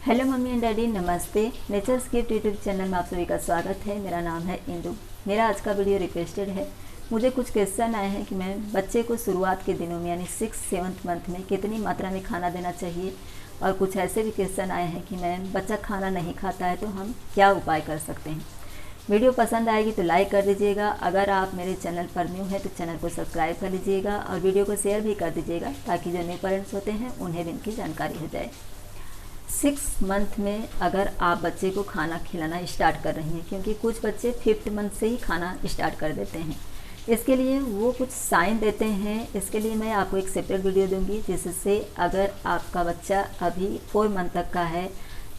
Hello mummy and daddy, नमस्ते। Natures gift YouTube channel में आप सभी का स्वागत है। मेरा नाम है इंदु। मेरा आज का वीडियो रिक्वेस्टेड है। मुझे कुछ क्वेश्चन आए हैं कि मैं बच्चे को शुरुआत के दिनों में यानी 6-7 मंथ में कितनी मात्रा में खाना देना चाहिए, और कुछ ऐसे भी क्वेश्चन आए हैं कि मैं बच्चा खाना नहीं खाता है तो हम क्या उपाय कर सकते हैं। वीडियो पसंद आएगी तो लाइक कर दीजिएगा। अगर आप मेरे चैनल पर न्यू हैं तो चैनल को सब्सक्राइब कर लीजिएगा और वीडियो को शेयर भी कर दीजिएगा ताकि जो न्यू पेरेंट्स होते हैं उन्हें भी इनकी जानकारी हो जाए। 6 मंथ में अगर आप बच्चे को खाना खिलाना स्टार्ट कर रही हैं, क्योंकि कुछ बच्चे 5th मंथ से ही खाना स्टार्ट कर देते हैं, इसके लिए वो कुछ साइन देते हैं। इसके लिए मैं आपको एक सेपरेट वीडियो दूंगी, जिससे अगर आपका बच्चा अभी 4 मंथ तक का है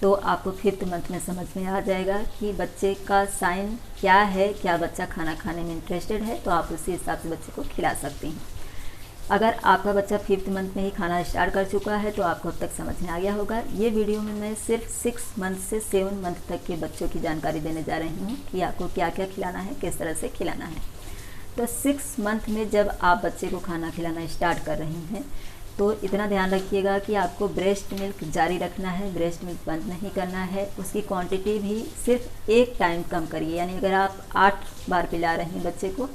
तो आपको 5th मंथ में समझ में आ जाएगा कि बच्चे का साइन क्या है, क्या बच्चा खाना खाने में इंटरेस्टेड है, तो आप उसी हिसाब से बच्चे को खिला सकती हैं। अगर आपका बच्चा 5th मंथ में ही खाना स्टार्ट कर चुका है तो आपको अब तक समझ में आ गया होगा। ये वीडियो में मैं सिर्फ 6 मंथ से 7 मंथ तक के बच्चों की जानकारी देने जा रही हूँ कि आपको क्या क्या खिलाना है, किस तरह से खिलाना है। तो 6 मंथ में जब आप बच्चे को खाना खिलाना स्टार्ट कर रही हैं तो इतना ध्यान रखिएगा कि आपको ब्रेस्ट मिल्क जारी रखना है, ब्रेस्ट मिल्क बंद नहीं करना है। उसकी क्वांटिटी भी सिर्फ एक टाइम कम करिए, यानी अगर आप 8 बार पिला रही हैं बच्चे को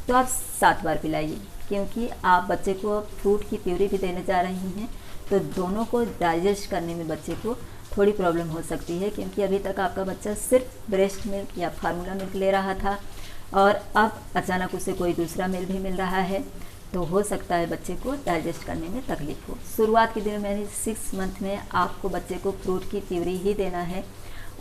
तो आप 7 बार पिलाइए, क्योंकि आप बच्चे को फ्रूट की प्यूरी भी देने जा रही हैं तो दोनों को डाइजेस्ट करने में बच्चे को थोड़ी प्रॉब्लम हो सकती है, क्योंकि अभी तक आपका बच्चा सिर्फ ब्रेस्ट मिल्क या फार्मूला मिल्क ले रहा था और अब अचानक उसे कोई दूसरा मिल्क भी मिल रहा है, तो हो सकता है बच्चे को डाइजेस्ट करने में तकलीफ हो। शुरुआत के दिनों में यानी 6 मंथ में आपको बच्चे को फ्रूट की प्यूरी ही देना है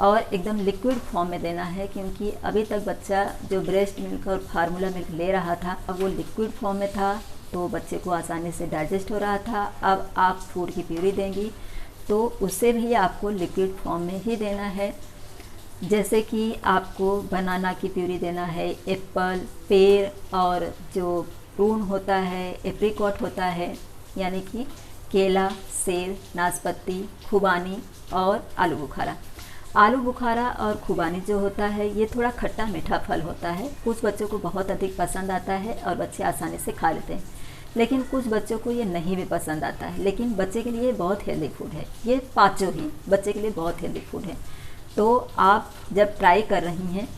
और एकदम लिक्विड फॉर्म में देना है, क्योंकि अभी तक बच्चा जो ब्रेस्ट मिल्क और फार्मूला मिल्क ले रहा था अब वो लिक्विड फॉर्म में था तो बच्चे को आसानी से डाइजेस्ट हो रहा था। अब आप फ्रूट की प्यूरी देंगी तो उसे भी आपको लिक्विड फॉर्म में ही देना है। जैसे कि आपको बनाना की प्यूरी देना है, एप्पल, पेड़ और जो प्रून होता है, एप्रिकॉट होता है, यानी कि केला, सेब, नाशपाती, खुबानी और आलू बुखारा। आलू बुखारा और खुबानी जो होता है ये थोड़ा खट्टा मीठा फल होता है। कुछ बच्चों को बहुत अधिक पसंद आता है और बच्चे आसानी से खा लेते हैं, लेकिन कुछ बच्चों को ये नहीं भी पसंद आता है। लेकिन बच्चे के लिए बहुत हेल्दी फूड है, ये पाँचों ही बच्चे के लिए बहुत हेल्दी फूड है। तो आप जब ट्राई कर रही हैं,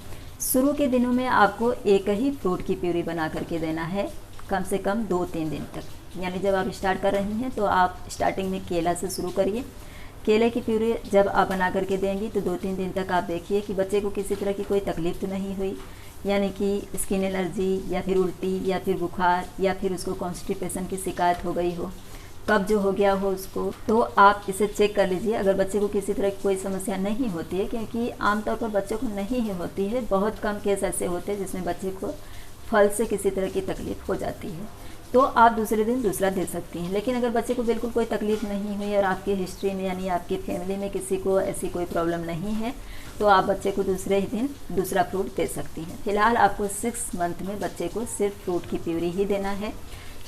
शुरू के दिनों में आपको एक ही फ्रूट की प्यूरी बना करके देना है, कम से कम 2-3 दिन तक। यानी जब आप स्टार्ट कर रही हैं तो आप स्टार्टिंग में केला से शुरू करिए। केले की प्यूरी जब आप बना करके देंगी तो 2-3 दिन तक आप देखिए कि बच्चे को किसी तरह की कोई तकलीफ़ तो नहीं हुई, यानी कि स्किन एलर्जी या फिर उल्टी या फिर बुखार या फिर उसको कॉन्स्टिपेशन की शिकायत हो गई हो, कब्ज हो गया हो उसको, तो आप इसे चेक कर लीजिए। अगर बच्चे को किसी तरह की कोई समस्या नहीं होती है, क्योंकि आमतौर पर बच्चों को नहीं ही होती है, बहुत कम केस ऐसे होते हैं जिसमें बच्चे को फल से किसी तरह की तकलीफ़ हो जाती है, तो आप दूसरे दिन दूसरा दे सकती हैं। लेकिन अगर बच्चे को बिल्कुल कोई तकलीफ़ नहीं हुई और आपकी हिस्ट्री में यानी आपकी फैमिली में किसी को ऐसी कोई प्रॉब्लम नहीं है तो आप बच्चे को दूसरे ही दिन दूसरा फ्रूट दे सकती हैं। फिलहाल आपको 6 मंथ में बच्चे को सिर्फ फ्रूट की प्यूरी ही देना है।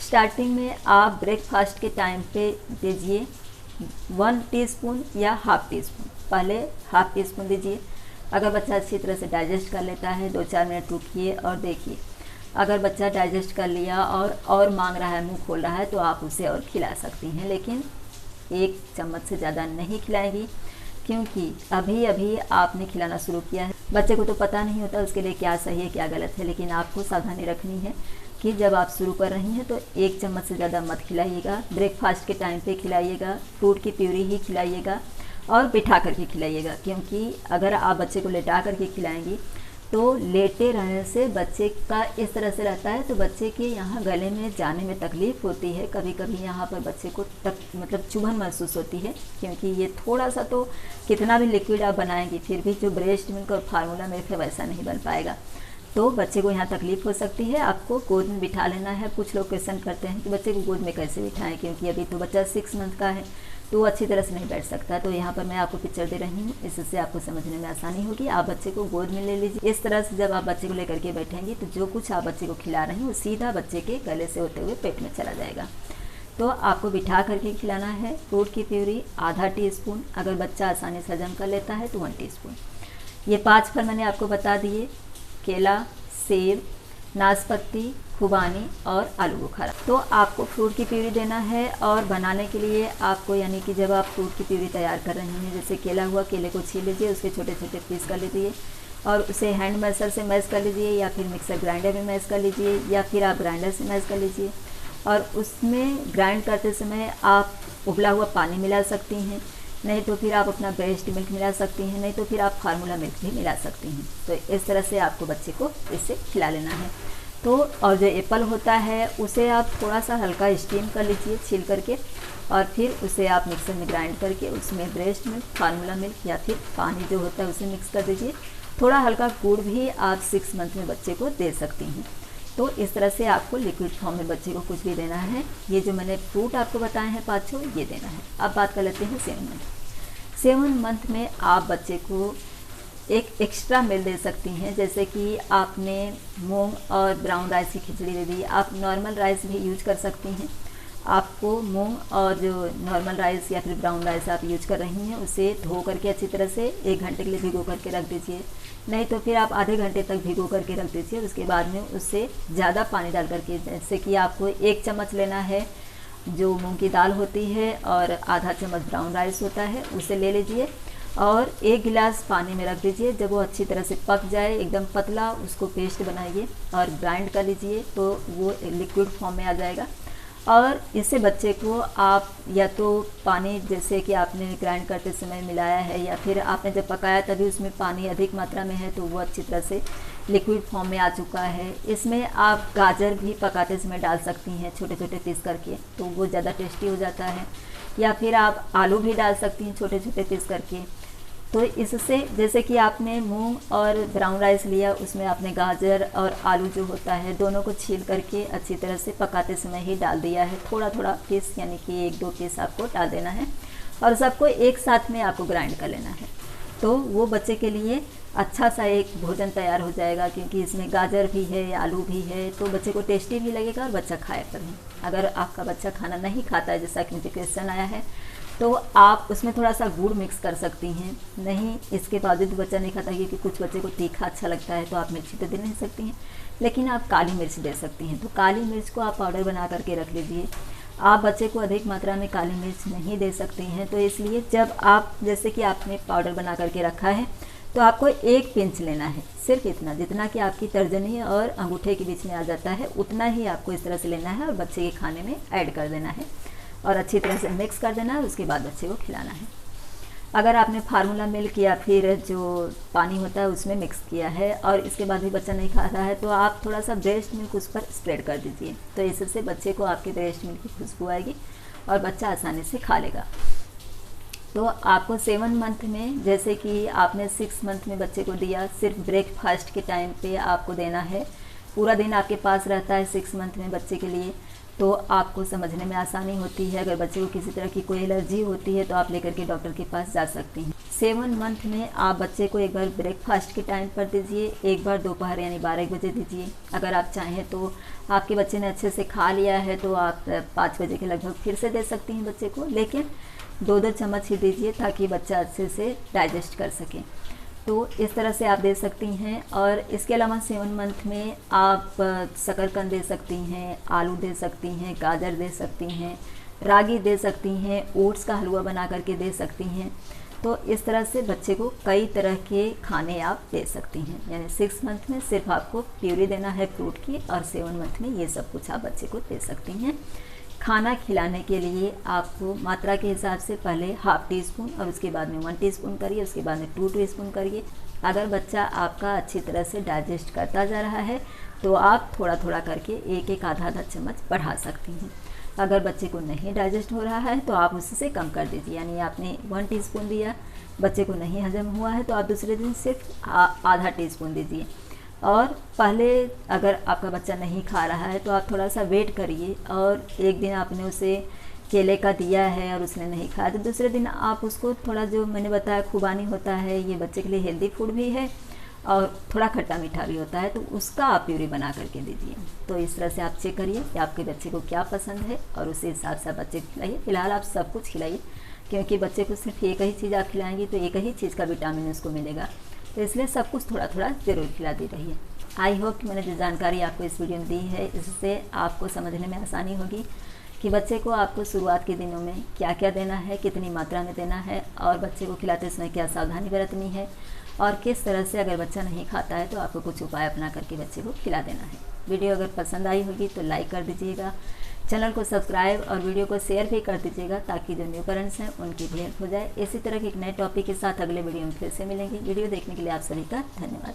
स्टार्टिंग में आप ब्रेकफास्ट के टाइम पे दीजिए 1 टीस्पून या हाफ़ टी स्पून। पहले हाफ़ टी स्पून दीजिए। अगर बच्चा अच्छी तरह से डाइजेस्ट कर लेता है 2-4 मिनट रुकिए और देखिए। अगर बच्चा डाइजेस्ट कर लिया और मांग रहा है, मुंह खोल रहा है, तो आप उसे और खिला सकती हैं, लेकिन 1 चम्मच से ज़्यादा नहीं खिलाएंगी, क्योंकि अभी अभी आपने खिलाना शुरू किया है। बच्चे को तो पता नहीं होता उसके लिए क्या सही है क्या गलत है, लेकिन आपको सावधानी रखनी है कि जब आप शुरू कर रही हैं तो 1 चम्मच से ज़्यादा मत खिलाइएगा। ब्रेकफास्ट के टाइम पे खिलाइएगा, फ्रूट की प्यूरी ही खिलाइएगा और बिठा करके खिलाइएगा, क्योंकि अगर आप बच्चे को लेटा करके खिलाएंगी तो लेटे रहने से बच्चे का इस तरह से रहता है तो बच्चे के यहाँ गले में जाने में तकलीफ़ होती है। कभी कभी यहाँ पर बच्चे को मतलब चुभन महसूस होती है, क्योंकि ये थोड़ा सा तो कितना भी लिक्विड आप बनाएंगी फिर भी जो ब्रेस्ट मिल्क और फार्मूला मिल्क है वैसा नहीं बन पाएगा, तो बच्चे को यहाँ तकलीफ़ हो सकती है। आपको गोद में बिठा लेना है। कुछ लोग क्वेश्चन करते हैं कि बच्चे को गोद में कैसे बिठाएं, क्योंकि अभी तो बच्चा 6 मंथ का है तो वो अच्छी तरह से नहीं बैठ सकता। तो यहाँ पर मैं आपको पिक्चर दे रही हूँ, इससे आपको समझने में आसानी होगी। आप बच्चे को गोद में ले लीजिए। इस तरह से जब आप बच्चे को लेकर के बैठेंगी तो जो कुछ आप बच्चे को खिला रही हैं वो सीधा बच्चे के गले से होते हुए पेट में चला जाएगा। तो आपको बिठा करके खिलाना है। फ्रूट की प्यूरी आधा टीस्पून, अगर बच्चा आसानी से हजम कर लेता है तो 1 टीस्पून। ये 5 फल मैंने आपको बता दिए, केला, सेब, नाशपाती, खुबानी और आलू बुखारा। तो आपको फ्रूट की प्यूरी देना है और बनाने के लिए आपको यानी कि जब आप फ्रूट की प्यूरी तैयार कर रहे हैं, जैसे केला हुआ, केले को छील लीजिए, उसके छोटे छोटे पीस कर लीजिए और उसे हैंड मैशर से मैश कर लीजिए या फिर मिक्सर ग्राइंडर में मैश कर लीजिए या फिर आप ग्राइंडर से मैश कर लीजिए। और उसमें ग्राइंड करते समय आप उबला हुआ पानी मिला सकती हैं, नहीं तो फिर आप अपना ब्रेस्ट मिल्क मिला सकती हैं, नहीं तो फिर आप फार्मूला मिल्क भी मिला सकती हैं। तो इस तरह से आपको बच्चे को इसे खिला लेना है। तो और जो एप्पल होता है उसे आप थोड़ा सा हल्का स्टीम कर लीजिए छील करके और फिर उसे आप मिक्सर में ग्राइंड करके उसमें ब्रेस्ट मिल्क, फार्मूला मिल्क या फिर पानी जो होता है उसे मिक्स कर दीजिए। थोड़ा हल्का गुड़ भी आप 6 मंथ में बच्चे को दे सकती हैं। तो इस तरह से आपको लिक्विड फॉर्म में बच्चे को कुछ भी देना है। ये जो मैंने फ्रूट आपको बताए हैं 5 ये देना है। अब बात कर लेते हैं 7 मंथ। 7 मंथ में आप बच्चे को एक एक्स्ट्रा मील दे सकती हैं, जैसे कि आपने मूंग और ब्राउन राइस की खिचड़ी दे दी, आप नॉर्मल राइस भी यूज कर सकती हैं। आपको मूंग और जो नॉर्मल राइस या फिर ब्राउन राइस आप यूज कर रही हैं उसे धो करके अच्छी तरह से 1 घंटे के लिए भिगो करके रख दीजिए, नहीं तो फिर आप आधे घंटे तक भिगो करके रख दीजिए। उसके बाद में उससे ज़्यादा पानी डाल करके, जैसे कि आपको 1 चम्मच लेना है जो मूंग की दाल होती है और आधा चम्मच ब्राउन राइस होता है, उसे ले लीजिए और 1 गिलास पानी में रख दीजिए। जब वो अच्छी तरह से पक जाए एकदम पतला, उसको पेस्ट बनाइए और ग्राइंड कर लीजिए तो वो लिक्विड फॉर्म में आ जाएगा। और इससे बच्चे को आप या तो पानी जैसे कि आपने ग्राइंड करते समय मिलाया है या फिर आपने जब पकाया तभी उसमें पानी अधिक मात्रा में है तो वो अच्छी तरह से लिक्विड फॉर्म में आ चुका है। इसमें आप गाजर भी पकाते समय डाल सकती हैं छोटे छोटे पीस करके, तो वो ज़्यादा टेस्टी हो जाता है। या फिर आप आलू भी डाल सकती हैं छोटे छोटे पीस करके। तो इससे जैसे कि आपने मूंग और ब्राउन राइस लिया, उसमें आपने गाजर और आलू जो होता है दोनों को छील करके अच्छी तरह से पकाते समय ही डाल दिया है। थोड़ा थोड़ा पीस यानी कि 1-2 पीस आपको डाल देना है और सबको एक साथ में आपको ग्राइंड कर लेना है। तो वो बच्चे के लिए अच्छा सा एक भोजन तैयार हो जाएगा, क्योंकि इसमें गाजर भी है, आलू भी है, तो बच्चे को टेस्टी भी लगेगा और बच्चा खाएगा भी। अगर आपका बच्चा खाना नहीं खाता है, जैसा कि मुझे क्वेश्चन आया है, तो आप उसमें थोड़ा सा गुड़ मिक्स कर सकती हैं। नहीं, इसके बावजूद बच्चा नहीं खाता, क्योंकि कुछ बच्चे को तीखा अच्छा लगता है तो आप मिर्ची तो दे नहीं सकती हैं, लेकिन आप काली मिर्च दे सकती हैं। तो काली मिर्च को आप पाउडर बना करके रख लीजिए। आप बच्चे को अधिक मात्रा में काली मिर्च नहीं दे सकती हैं, तो इसलिए जब आप जैसे कि आपने पाउडर बना करके रखा है तो आपको 1 पिंच लेना है, सिर्फ इतना, जितना कि आपकी तर्जनी और अंगूठे के बीच में आ जाता है उतना ही आपको इस तरह से लेना है और बच्चे के खाने में ऐड कर देना है और अच्छी तरह से मिक्स कर देना है। उसके बाद बच्चे को खिलाना है। अगर आपने फार्मूला मिल्क या फिर जो पानी होता है उसमें मिक्स किया है और इसके बाद भी बच्चा नहीं खा रहा है, तो आप थोड़ा सा ब्रेस्ट मिल्क उस पर स्प्रेड कर दीजिए। तो इससे बच्चे को आपके ब्रेस्ट मिल्क की खुशबू आएगी और बच्चा आसानी से खा लेगा। तो आपको 7 मंथ में, जैसे कि आपने 6 मंथ में बच्चे को दिया, सिर्फ ब्रेकफास्ट के टाइम पे आपको देना है। पूरा दिन आपके पास रहता है 6 मंथ में बच्चे के लिए, तो आपको समझने में आसानी होती है। अगर बच्चे को किसी तरह की कोई एलर्जी होती है तो आप लेकर के डॉक्टर के पास जा सकती हैं। 7 मंथ में आप बच्चे को एक बार ब्रेकफास्ट के टाइम पर दीजिए, एक बार दोपहर यानी 12 बजे दीजिए। अगर आप चाहें तो आपके बच्चे ने अच्छे से खा लिया है तो आप 5 बजे के लगभग फिर से दे सकती हैं बच्चे को, लेकिन 2-2 चम्मच ही दीजिए ताकि बच्चा अच्छे से डाइजेस्ट कर सके। तो इस तरह से आप दे सकती हैं। और इसके अलावा 7 मंथ में आप शकरकंद दे सकती हैं, आलू दे सकती हैं, गाजर दे सकती हैं, रागी दे सकती हैं, ओट्स का हलवा बना करके दे सकती हैं। तो इस तरह से बच्चे को कई तरह के खाने आप दे सकती हैं। यानी 6 मंथ में सिर्फ आपको प्यूरी देना है फ्रूट की और 7 मंथ में ये सब कुछ आप बच्चे को दे सकती हैं। खाना खिलाने के लिए आपको मात्रा के हिसाब से पहले ½ टीस्पून और उसके बाद में 1 टीस्पून करिए, उसके बाद में 2 टीस्पून करिए। अगर बच्चा आपका अच्छी तरह से डाइजेस्ट करता जा रहा है तो आप थोड़ा थोड़ा करके एक आधा चम्मच बढ़ा सकती हैं। अगर बच्चे को नहीं डाइजेस्ट हो रहा है तो आप उससे कम कर दीजिए। यानी आपने 1 टीस्पून दिया, बच्चे को नहीं हजम हुआ है तो आप दूसरे दिन सिर्फ ½ टीस्पून दीजिए। और पहले अगर आपका बच्चा नहीं खा रहा है तो आप थोड़ा सा वेट करिए, और एक दिन आपने उसे केले का दिया है और उसने नहीं खाया तो दूसरे दिन आप उसको थोड़ा, जो मैंने बताया खुबानी होता है, ये बच्चे के लिए हेल्दी फूड भी है और थोड़ा खट्टा मीठा भी होता है, तो उसका आप प्यूरी बना करके दीजिए। तो इस तरह से आप चेक करिए कि आपके बच्चे को क्या पसंद है और उसी हिसाब से आप बच्चे को खिलाइए। फिलहाल आप सब कुछ खिलाइए, क्योंकि बच्चे को सिर्फ एक ही चीज़ आप खिलाएंगी तो एक ही चीज़ का विटामिन उसको मिलेगा, तो इसलिए सब कुछ थोड़ा थोड़ा ज़रूर खिलाती रहिए। आई होप कि मैंने जो जानकारी आपको इस वीडियो में दी है इससे आपको समझने में आसानी होगी कि बच्चे को आपको शुरुआत के दिनों में क्या क्या देना है, कितनी मात्रा में देना है और बच्चे को खिलाते समय क्या सावधानी बरतनी है और किस तरह से अगर बच्चा नहीं खाता है तो आपको कुछ उपाय अपना करके बच्चे को खिला देना है। वीडियो अगर पसंद आई होगी तो लाइक कर दीजिएगा, चैनल को सब्सक्राइब और वीडियो को शेयर भी कर दीजिएगा ताकि जो न्यू पेरेंट्स हैं उनकी भी हेल्प हो जाए। इसी तरह के एक नए टॉपिक के साथ अगले वीडियो में फिर से मिलेंगे। वीडियो देखने के लिए आप सभी का धन्यवाद।